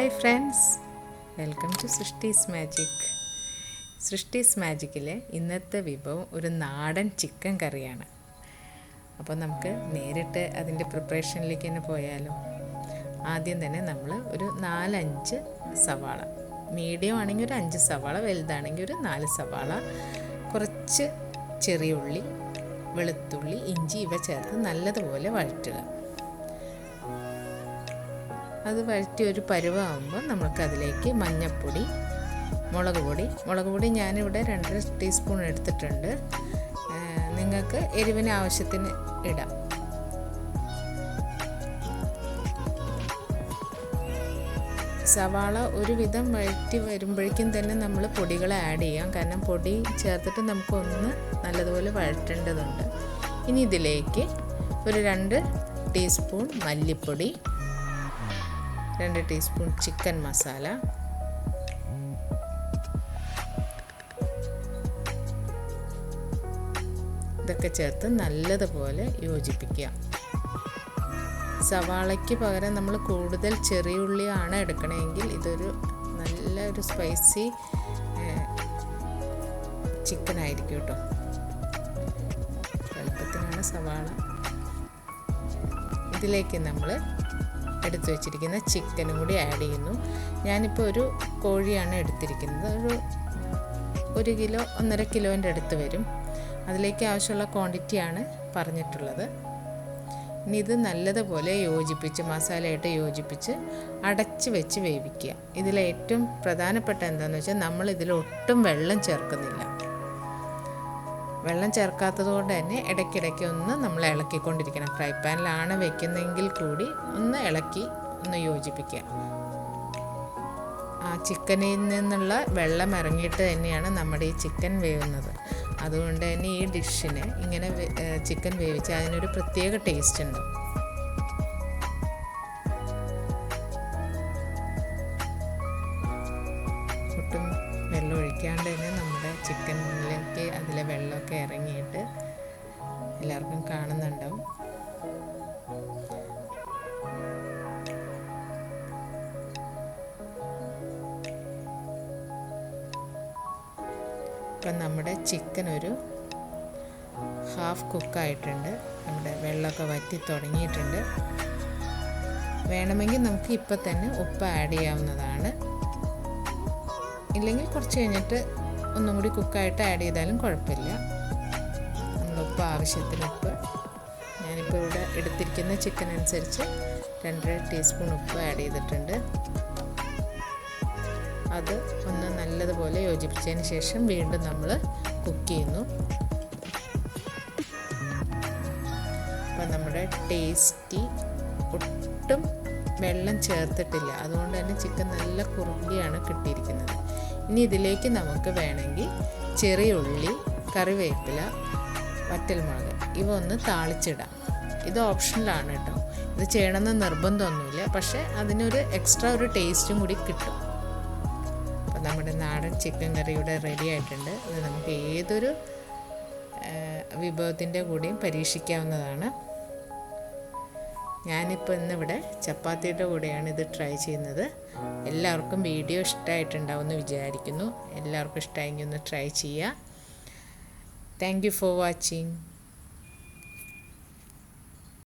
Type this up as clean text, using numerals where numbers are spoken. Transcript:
Hi friends, welcome to Srishti's magic. Srishti's മാജിക്കിലെ ഇന്നത്തെ വിഭവം ഒരു നാടൻ ചിക്കൻ കറിയാണ്. അപ്പോൾ നമുക്ക് നേരിട്ട് അതിൻ്റെ പ്രിപ്പറേഷനിലേക്ക് തന്നെ പോയാലോ. ആദ്യം തന്നെ നമ്മൾ ഒരു 4-5 സവാള, മീഡിയം ആണെങ്കിൽ ഒരു 5 സവാള, വലുതാണെങ്കിൽ ഒരു 4 സവാള, കുറച്ച് ചെറിയ ഉള്ളി, വെളുത്തുള്ളി, ഇഞ്ചി ഇവ ചേർത്ത് നല്ലതുപോലെ വഴറ്റുക. അത് വഴറ്റി ഒരു പരുവാകുമ്പോൾ നമുക്കതിലേക്ക് മഞ്ഞൾപ്പൊടി, മുളക് പൊടി ഞാനിവിടെ 2 ടീസ്പൂൺ എടുത്തിട്ടുണ്ട്. നിങ്ങൾക്ക് എരിവിന് ആവശ്യത്തിന് ഇടാം. സവാള ഒരുവിധം വഴറ്റി വരുമ്പോഴേക്കും തന്നെ നമ്മൾ പൊടികൾ ആഡ് ചെയ്യാം. കാരണം പൊടി ചേർത്തിട്ട് നമുക്കൊന്ന് നല്ലതുപോലെ വഴറ്റേണ്ടതുണ്ട്. ഇനി ഇതിലേക്ക് ഒരു 2 ടീസ്പൂൺ മല്ലിപ്പൊടി, 2 ടീസ്പൂൺ ചിക്കൻ മസാല, ഇതൊക്കെ ചേർത്ത് നല്ലതുപോലെ യോജിപ്പിക്കുക. സവാളയ്ക്ക് പകരം നമ്മൾ കൂടുതൽ ചെറിയ ഉള്ളിയാണ് എടുക്കണമെങ്കിൽ ഇതൊരു നല്ലൊരു സ്പൈസി ചിക്കൻ ആയിരിക്കും കേട്ടോ. എളുപ്പത്തിനാണ് സവാള. ഇതിലേക്ക് നമ്മൾ എടുത്തു വെച്ചിരിക്കുന്ന ചിക്കനും കൂടി ആഡ് ചെയ്യുന്നു. ഞാനിപ്പോൾ ഒരു കോഴിയാണ് എടുത്തിരിക്കുന്നത്. ഒരു കിലോ 1.5 കിലോൻ്റെ അടുത്ത് വരും. അതിലേക്ക് ആവശ്യമുള്ള ക്വാണ്ടിറ്റിയാണ് പറഞ്ഞിട്ടുള്ളത്. ഇനി ഇത് നല്ലതുപോലെ യോജിപ്പിച്ച്, മസാലയായിട്ട് യോജിപ്പിച്ച് അടച്ച് വെച്ച് വേവിക്കുക. ഇതിലേറ്റവും പ്രധാനപ്പെട്ട എന്താണെന്ന് വെച്ചാൽ നമ്മൾ ഇതിൽ ഒട്ടും വെള്ളം ചേർക്കുന്നില്ല. വെള്ളം ചേർക്കാത്തത് കൊണ്ട് തന്നെ ഇടയ്ക്കിടയ്ക്ക് ഒന്ന് നമ്മൾ ഇളക്കിക്കൊണ്ടിരിക്കണം. ഫ്രൈ പാനിലാണ് വെക്കുന്നതെങ്കിൽ കൂടി ഒന്ന് ഇളക്കി ഒന്ന് യോജിപ്പിക്കുക. ആ ചിക്കനിൽ നിന്നുള്ള വെള്ളം ഇറങ്ങിയിട്ട് തന്നെയാണ് നമ്മുടെ ഈ ചിക്കൻ വേവുന്നത്. അതുകൊണ്ട് തന്നെ ഈ ഡിഷിന് ഇങ്ങനെ ചിക്കൻ വേവിച്ചാൽ അതിനൊരു പ്രത്യേക ടേസ്റ്റ് ഉണ്ട്. ഒട്ടും വെള്ളം ഒഴിക്കാണ്ട് തന്നെ നമ്മുടെ ചിക്കനിലേക്ക് അതിലെ വെള്ളമൊക്കെ ഇറങ്ങിയിട്ട് എല്ലാവർക്കും കാണുന്നുണ്ടാവും. ഇപ്പം നമ്മുടെ ചിക്കൻ ഒരു ഹാഫ് കുക്കായിട്ടുണ്ട്. നമ്മുടെ വെള്ളമൊക്കെ വറ്റി തുടങ്ങിയിട്ടുണ്ട്. വേണമെങ്കിൽ നമുക്ക് ഇപ്പം തന്നെ ഉപ്പ് ആഡ് ചെയ്യാവുന്നതാണ്. ഇല്ലെങ്കിൽ കുറച്ച് കഴിഞ്ഞിട്ട് ഒന്നും കൂടി കുക്കായിട്ട് ആഡ് ചെയ്താലും കുഴപ്പമില്ല. നമ്മൾ ഉപ്പ് ആവശ്യത്തിന് ഉപ്പ്, ഞാനിപ്പോൾ ഇവിടെ എടുത്തിരിക്കുന്ന ചിക്കൻ അനുസരിച്ച് 2 ടീസ്പൂൺ ഉപ്പ് ആഡ് ചെയ്തിട്ടുണ്ട്. അത് ഒന്ന് നല്ലതുപോലെ യോജിപ്പിച്ചതിന് ശേഷം വീണ്ടും നമ്മൾ കുക്ക് ചെയ്യുന്നു. അപ്പം നമ്മുടെ ടേസ്റ്റി, ഒട്ടും വെള്ളം ചേർത്തിട്ടില്ല, അതുകൊണ്ട് തന്നെ ചിക്കൻ നല്ല കുറുകിയാണ് കിട്ടിയിരിക്കുന്നത്. ഇനി ഇതിലേക്ക് നമുക്ക് വേണമെങ്കിൽ ചെറിയ ഉള്ളി, കറിവേപ്പില, വറ്റൽമുളക് ഇവ ഒന്ന് താളിച്ചിടാം. ഇത് ഓപ്ഷണലാണ് കേട്ടോ. ഇത് ചെയ്യണമെന്ന് നിർബന്ധമൊന്നുമില്ല, പക്ഷേ അതിനൊരു എക്സ്ട്രാ ഒരു ടേസ്റ്റും കൂടി കിട്ടും. അപ്പം നമ്മുടെ നാടൻ ചിക്കൻ കറി ഇവിടെ റെഡി ആയിട്ടുണ്ട്. ഇത് നമുക്ക് ഏതൊരു വിഭവത്തിൻ്റെ കൂടെയും പരീക്ഷിക്കാവുന്നതാണ്. ഞാനിപ്പോൾ ഇന്നിവിടെ ചപ്പാത്തിയുടെ കൂടെയാണ് ഇത് ട്രൈ ചെയ്യുന്നത്. എല്ലാവർക്കും വീഡിയോ ഇഷ്ടമായിട്ടുണ്ടാവുമെന്ന് വിചാരിക്കുന്നു. എല്ലാവർക്കും ഇഷ്ടമായെങ്കിൽ ഒന്ന് ട്രൈ ചെയ്യുക. Thank you for watching.